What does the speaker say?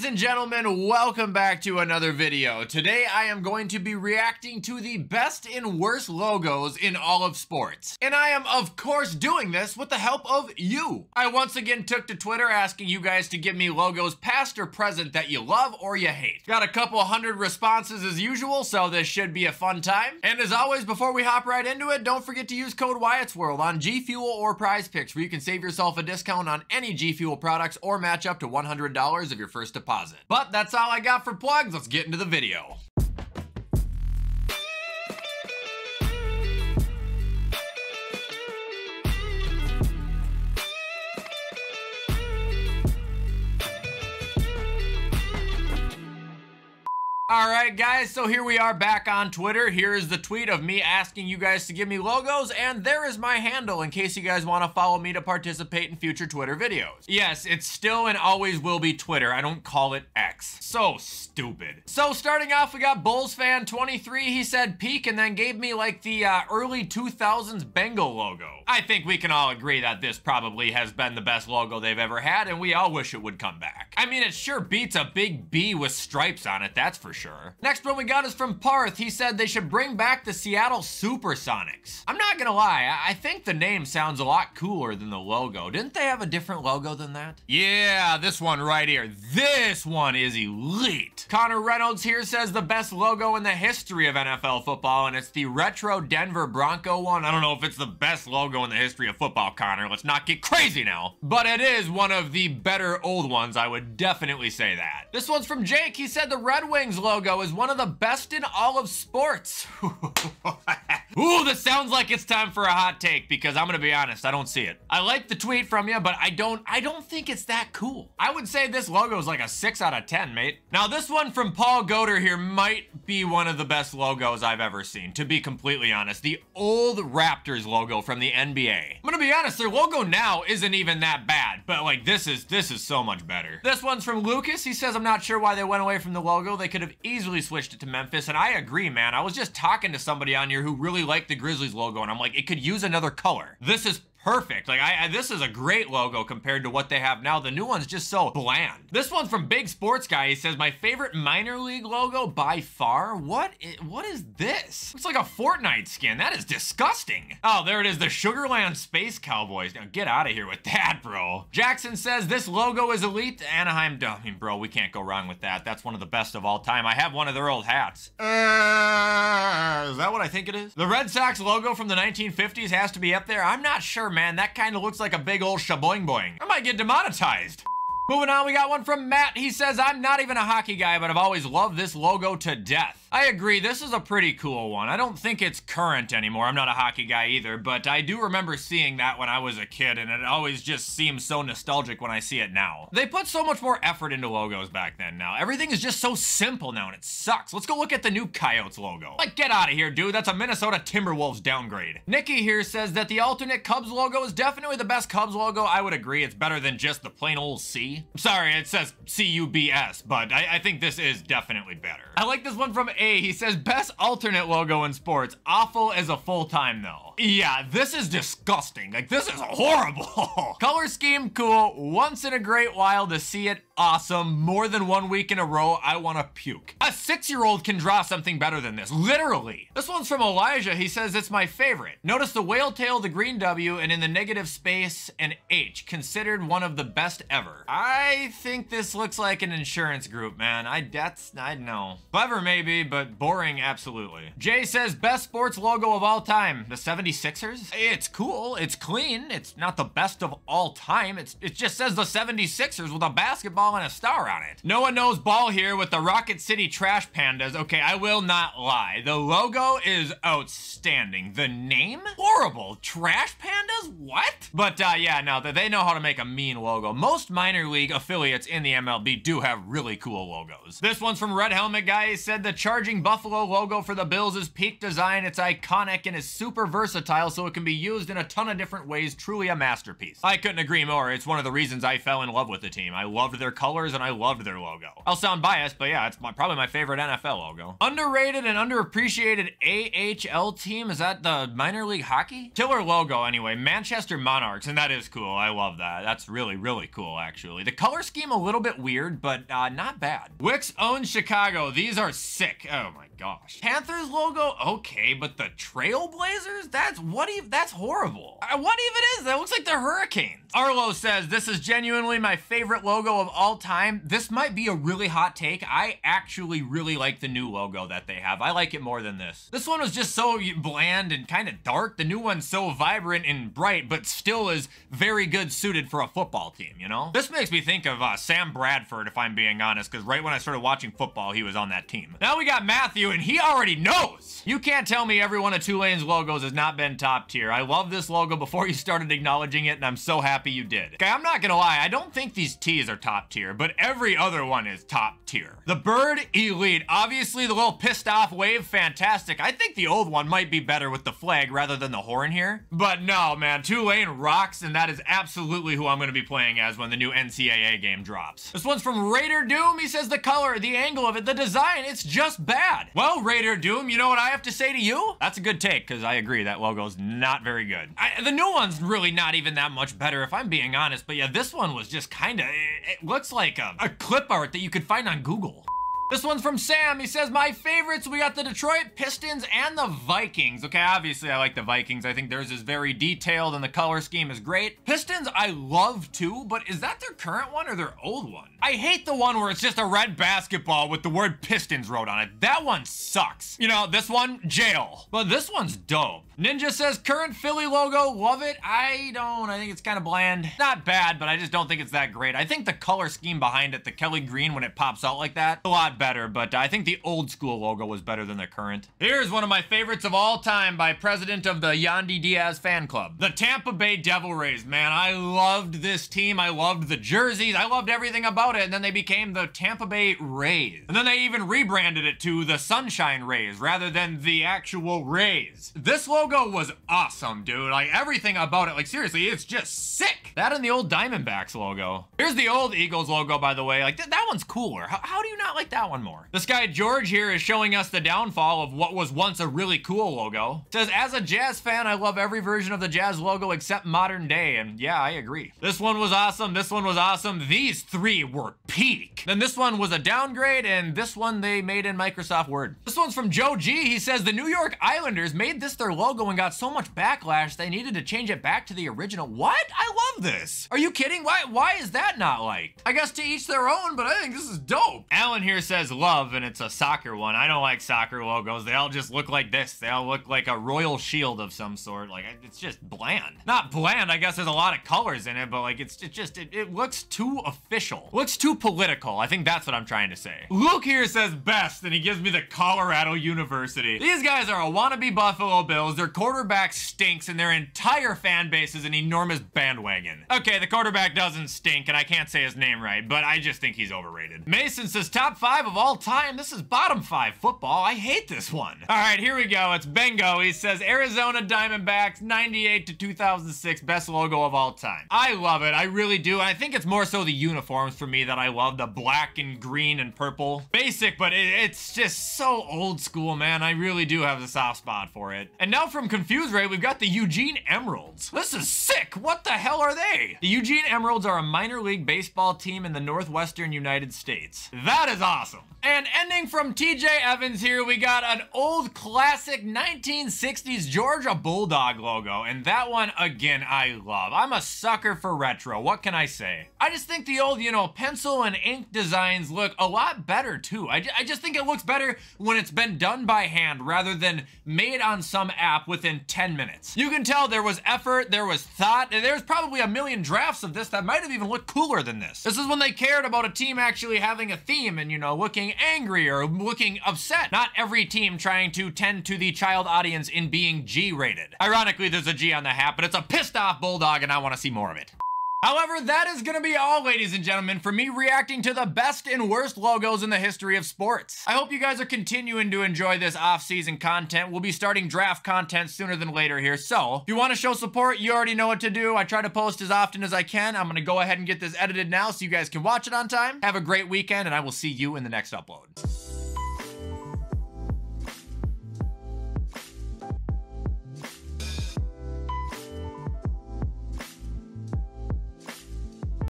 Ladies and gentlemen, welcome back to another video. Today I am going to be reacting to the best and worst logos in all of sports. And I am of course doing this with the help of you. I once again took to Twitter asking you guys to give me logos past or present that you love or you hate. Got a couple hundred responses as usual, so this should be a fun time. And as always, before we hop right into it, don't forget to use code WyattzWorld on G Fuel or Prize Picks, where you can save yourself a discount on any G Fuel products or match up to $100 of your first deposit. But that's all I got for plugs. Let's get into the video. Alright guys, so here we are back on Twitter. Here is the tweet of me asking you guys to give me logos, and there is my handle in case you guys want to follow me to participate in future Twitter videos. Yes, it's still and always will be Twitter. I don't call it X. So stupid. So starting off, we got Bulls fan 23. He said peak and then gave me like the early 2000s Bengal logo. I think we can all agree that this probably has been the best logo they've ever had, and we all wish it would come back. I mean, it sure beats a big B with stripes on it, that's for sure. Next one we got is from Parth. He said they should bring back the Seattle Supersonics. I'm not gonna lie, I think the name sounds a lot cooler than the logo. Didn't they have a different logo than that? Yeah, this one right here. This one is elite. Connor Reynolds here says the best logo in the history of NFL football, and it's the retro Denver Bronco one. I don't know if it's the best logo in the history of football, Connor. Let's not get crazy now. But it is one of the better old ones, I would definitely say that. This one's from Jake. He said the Red Wings logo is one of the best in all of sports. Ooh, this sounds like it's time for a hot take, because I'm gonna be honest, I don't see it. I like the tweet from you, but I don't think it's that cool. I would say this logo is like a 6 out of 10, mate. Now this one from Paul Goder here might be one of the best logos I've ever seen, to be completely honest. The old Raptors logo from the NBA. I'm gonna be honest, their logo now isn't even that bad, but like this is so much better. This one's from Lucas. He says, I'm not sure why they went away from the logo. They could have easily switched it to Memphis, and I agree, man. I was just talking to somebody on here who really liked the Grizzlies logo, and I'm like, it could use another color. This is perfect. Like, this is a great logo compared to what they have now. The new one's just so bland. This one's from Big Sports Guy. He says, my favorite minor league logo by far. What is this? Looks like a Fortnite skin. That is disgusting. Oh, there it is. The Sugarland Space Cowboys. Now get out of here with that, bro. Jackson says, this logo is elite. Anaheim, I mean, bro, we can't go wrong with that. That's one of the best of all time. I have one of their old hats. Is that what I think it is? The Red Sox logo from the 1950s has to be up there. I'm not sure, man. That kind of looks like a big old shaboing boing. I might get demonetized. Moving on, we got one from Matt. He says, I'm not even a hockey guy, but I've always loved this logo to death. I agree, this is a pretty cool one. I don't think it's current anymore. I'm not a hockey guy either, but I do remember seeing that when I was a kid, and it always just seems so nostalgic when I see it now. They put so much more effort into logos back then now. Everything is just so simple now, and it sucks. Let's go look at the new Coyotes logo. Like, get out of here, dude. That's a Minnesota Timberwolves downgrade. Nikki here says that the alternate Cubs logo is definitely the best Cubs logo. I would agree. It's better than just the plain old C. I'm sorry, it says C-U-B-S, but I think this is definitely better. I like this one from A. He says, best alternate logo in sports. Awful as a full-time, though. Yeah, this is disgusting. Like, this is horrible. Color scheme, cool. Once in a great while to see it, awesome. More than 1 week in a row, I want to puke. A 6-year-old can draw something better than this, literally. This one's from Elijah. He says, it's my favorite. Notice the whale tail, the green W, and in the negative space, an H. Considered one of the best ever. I think this looks like an insurance group, man. I know. Clever maybe, but boring absolutely. Jay says, best sports logo of all time. The 76ers? It's cool. It's clean. It's not the best of all time. It just says the 76ers with a basketball and a star on it. No one knows ball here with the Rocket City Trash Pandas. Okay, I will not lie. The logo is outstanding. The name? Horrible. Trash Pandas? What? But yeah, no, they know how to make a mean logo. Most minor league affiliates in the MLB do have really cool logos. This one's from Red Helmet Guy. He said the Charging Buffalo logo for the Bills is peak design. It's iconic and is super versatile versatile so it can be used in a ton of different ways, truly a masterpiece. I couldn't agree more. It's one of the reasons I fell in love with the team. I loved their colors and I loved their logo. I'll sound biased, but yeah, it's probably my favorite NFL logo. Underrated and underappreciated AHL team, is that the minor league hockey? Killer logo anyway, Manchester Monarchs, and that is cool. I love that. That's really, really cool actually. The color scheme a little bit weird, but not bad. Wix owns Chicago. These are sick. Oh my gosh. Panthers logo, okay, but the Trailblazers? That's horrible. What even is that? It looks like the Hurricanes. Arlo says, this is genuinely my favorite logo of all time. This might be a really hot take. I actually really like the new logo that they have. I like it more than this. This one was just so bland and kind of dark. The new one's so vibrant and bright, but still is very good suited for a football team, you know? This makes me think of Sam Bradford, if I'm being honest, because right when I started watching football, he was on that team. Now we got Matthew, and he already knows. You can't tell me every one of Tulane's logos has not been top tier. I love this logo before you started acknowledging it, and I'm so happy you did. Okay, I'm not gonna lie, I don't think these tees are top tier, but every other one is top tier. The bird, elite. Obviously, the little pissed off wave, fantastic. I think the old one might be better with the flag rather than the horn here. But no, man, Tulane rocks, and that is absolutely who I'm gonna be playing as when the new NCAA game drops. This one's from Raider Doom. He says the color, the angle of it, the design, it's just bad. Well, Raider Doom, you know what I have to say to you? That's a good take, because I agree, that logo's not very good. The new one's really not even that much better, if I'm being honest, but yeah, this one was just kinda, it looks like a clip art that you could find on Google. This one's from Sam. He says, my favorites, we got the Detroit Pistons and the Vikings. Okay, obviously I like the Vikings. I think theirs is very detailed and the color scheme is great. Pistons I love too, but is that their current one or their old one? I hate the one where it's just a red basketball with the word Pistons wrote on it. That one sucks. You know, this one, jail. But this one's dope. Ninja says, current Philly logo, love it. I think it's kind of bland. Not bad, but I just don't think it's that great. I think the color scheme behind it, the Kelly green when it pops out like that, a lot better, but I think the old school logo was better than the current. Here's one of my favorites of all time by president of the Yandy Diaz fan club. The Tampa Bay Devil Rays, man. I loved this team. I loved the jerseys. I loved everything about it, and then they became the Tampa Bay Rays. And then they even rebranded it to the Sunshine Rays rather than the actual Rays. This logo was awesome, dude. Like, everything about it, like, seriously, it's just sick. That and the old Diamondbacks logo. Here's the old Eagles logo, by the way. Like, that one's cooler. How do you not like that one more? This guy George here is showing us the downfall of what was once a really cool logo. Says, as a Jazz fan, I love every version of the Jazz logo except modern day, and yeah, I agree. This one was awesome. This one was awesome. These three were peak. Then this one was a downgrade, and this one they made in Microsoft Word. This one's from Joe G. He says, the New York Islanders made this their logo and got so much backlash they needed to change it back to the original. What? I love this. Are you kidding? Why is that not liked? I guess to each their own, but I think this is dope. Alan here says love, and it's a soccer one. I don't like soccer logos. They all just look like this. They all look like a royal shield of some sort. Like, it's just bland. Not bland, I guess there's a lot of colors in it, but like, it looks too official. It looks too political. I think that's what I'm trying to say. Luke here says best, and he gives me the Colorado University. These guys are a wannabe Buffalo Bills. Their quarterback stinks, and their entire fan base is an enormous bandwagon. Okay, the quarterback doesn't stink, and I can't say his name right, but I just think he's overrated. Mason says top 5 of all time. This is bottom 5 football. I hate this one. All right, here we go. It's Bengo. He says Arizona Diamondbacks 98 to 2006, best logo of all time. I love it. I really do. I think it's more so the uniforms for me that I love, the black and green and purple. Basic, but it's just so old school, man. I really do have the soft spot for it. And now from Confused Ray, we've got the Eugene Emeralds. This is sick. What the hell are they? The Eugene Emeralds are a minor league baseball team in the Northwestern United States. That is awesome. And ending from TJ Evans here, we got an old classic 1960s Georgia Bulldog logo. And that one, again, I love. I'm a sucker for retro. What can I say? I just think the old, pencil and ink designs look a lot better too. I just think it looks better when it's been done by hand rather than made on some app within 10 minutes. You can tell there was effort, there was thought, and there's probably a million drafts of this that might have even looked cooler than this. This is when they cared about a team actually having a theme and, looking angry or looking upset. Not every team trying to tend to the child audience in being G-rated. Ironically, there's a G on the hat, but it's a pissed off bulldog and I want to see more of it. However, that is going to be all, ladies and gentlemen, for me reacting to the best and worst logos in the history of sports. I hope you guys are continuing to enjoy this off-season content. We'll be starting draft content sooner than later here, so if you want to show support, you already know what to do. I try to post as often as I can. I'm going to go ahead and get this edited now so you guys can watch it on time. Have a great weekend, and I will see you in the next upload.